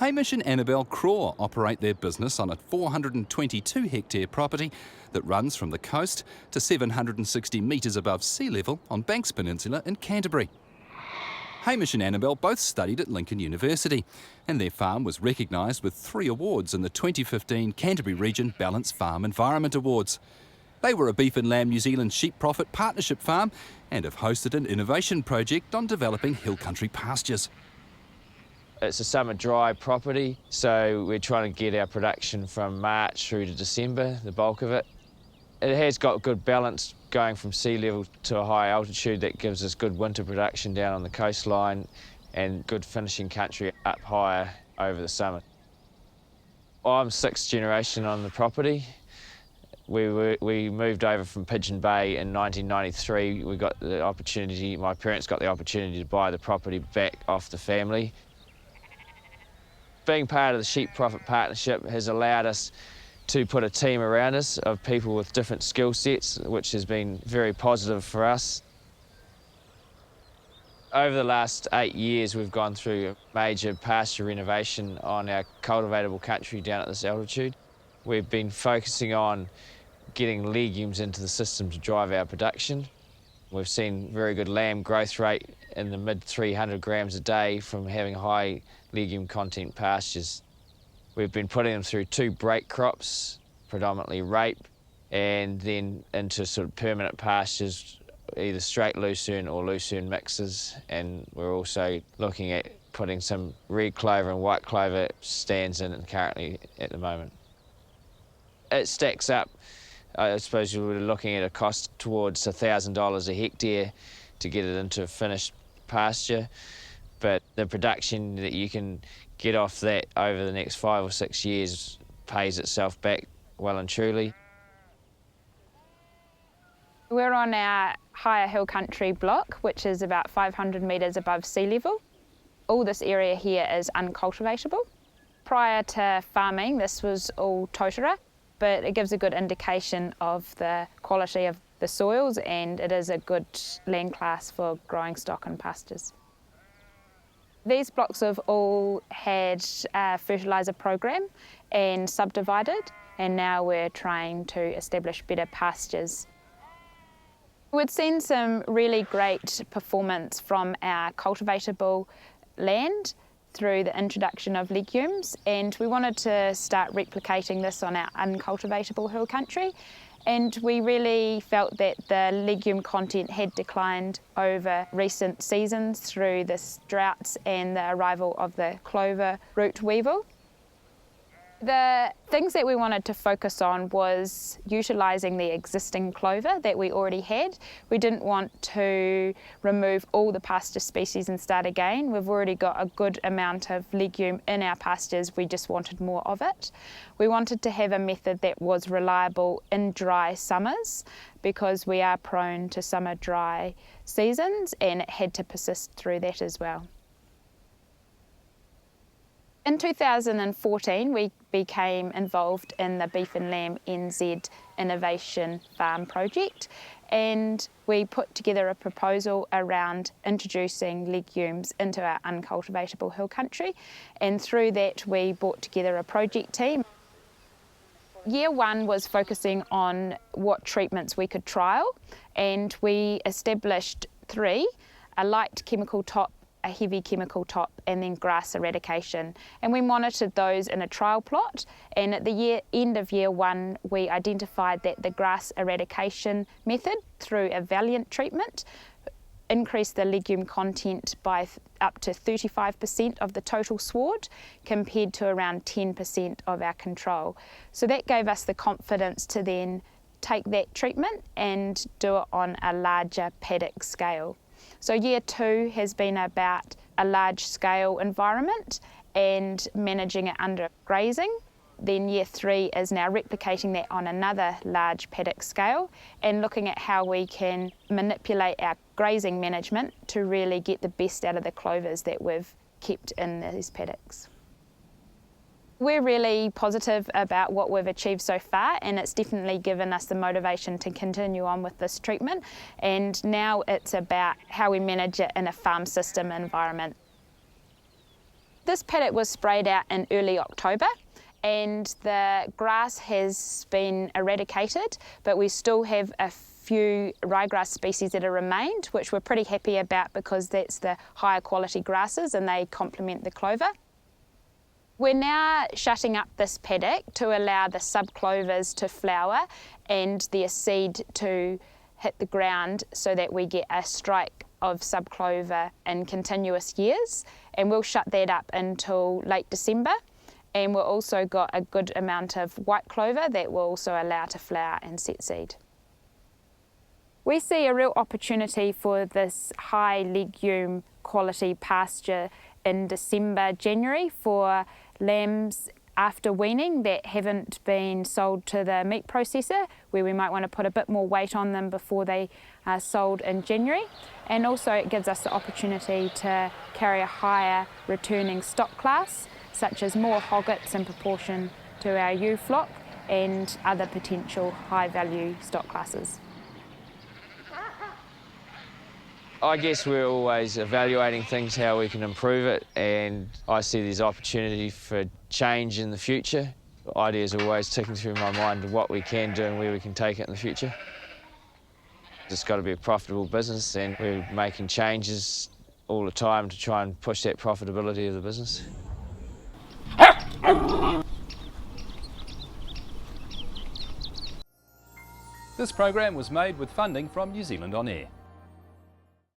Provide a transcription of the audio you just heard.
Hamish and Annabel Craw operate their business on a 422 hectare property that runs from the coast to 760 metres above sea level on Banks Peninsula in Canterbury. Hamish and Annabel both studied at Lincoln University, and their farm was recognised with 3 awards in the 2015 Canterbury Region Ballance Farm Environment Awards. They were a beef and lamb New Zealand sheep profit partnership farm and have hosted an innovation project on developing hill country pastures. It's a summer dry property, so we're trying to get our production from March through to December, the bulk of it. It has got good balance going from sea level to a high altitude that gives us good winter production down on the coastline and good finishing country up higher over the summer. I'm 6th generation on the property. We moved over from Pigeon Bay in 1993. We got the opportunity, my parents got the opportunity to buy the property back off the family. Being part of the Sheep Profit Partnership has allowed us to put a team around us of people with different skill sets, which has been very positive for us. Over the last 8 years, we've gone through a major pasture renovation on our cultivatable country down at this altitude. We've been focusing on getting legumes into the system to drive our production. We've seen very good lamb growth rate in the mid 300 grams a day from having high legume content pastures. We've been putting them through 2 break crops, predominantly rape, and then into sort of permanent pastures, either straight lucerne or lucerne mixes. And we're also looking at putting some red clover and white clover stands in currently at the moment. It stacks up. I suppose you were looking at a cost towards $1,000 a hectare to get it into a finished pasture, but the production that you can get off that over the next 5 or 6 years pays itself back well and truly. We're on our higher hill country block, which is about 500 metres above sea level. All this area here is uncultivatable. Prior to farming, this was all totara, but it gives a good indication of the quality of the soils, and it is a good land class for growing stock and pastures. These blocks have all had a fertiliser program and subdivided, and now we're trying to establish better pastures. We've seen some really great performance from our cultivatable land through the introduction of legumes, and we wanted to start replicating this on our uncultivatable hill country, and we really felt that the legume content had declined over recent seasons through the droughts and the arrival of the clover root weevil. The things that we wanted to focus on was utilising the existing clover that we already had. We didn't want to remove all the pasture species and start again. We've already got a good amount of legume in our pastures, we just wanted more of it. We wanted to have a method that was reliable in dry summers because we are prone to summer dry seasons, and it had to persist through that as well. In 2014, we became involved in the Beef and Lamb NZ Innovation Farm project, and we put together a proposal around introducing legumes into our uncultivatable hill country, and through that we brought together a project team. Year 1 was focusing on what treatments we could trial, and we established 3, a light chemical top, a heavy chemical top, and then grass eradication. And we monitored those in a trial plot, and at the end of year 1 we identified that the grass eradication method through a Valiant treatment increased the legume content by up to 35% of the total sward compared to around 10% of our control. So that gave us the confidence to then take that treatment and do it on a larger paddock scale. So year 2 has been about a large scale environment and managing it under grazing. Then year 3 is now replicating that on another large paddock scale and looking at how we can manipulate our grazing management to really get the best out of the clovers that we've kept in these paddocks. We're really positive about what we've achieved so far, and it's definitely given us the motivation to continue on with this treatment, and now it's about how we manage it in a farm system environment. This paddock was sprayed out in early October and the grass has been eradicated, but we still have a few ryegrass species that have remained, which we're pretty happy about because that's the higher quality grasses and they complement the clover. We're now shutting up this paddock to allow the subclovers to flower and their seed to hit the ground so that we get a strike of subclover in continuous years, and we'll shut that up until late December. And we've also got a good amount of white clover that will also allow to flower and set seed. We see a real opportunity for this high legume quality pasture in December, January for lambs after weaning that haven't been sold to the meat processor, where we might want to put a bit more weight on them before they are sold in January. And also it gives us the opportunity to carry a higher returning stock class, such as more hoggets in proportion to our ewe flock and other potential high value stock classes. I guess we're always evaluating things, how we can improve it, and I see there's opportunity for change in the future. Ideas are always ticking through my mind of what we can do and where we can take it in the future. It's got to be a profitable business and we're making changes all the time to try and push that profitability of the business. This program was made with funding from New Zealand On Air.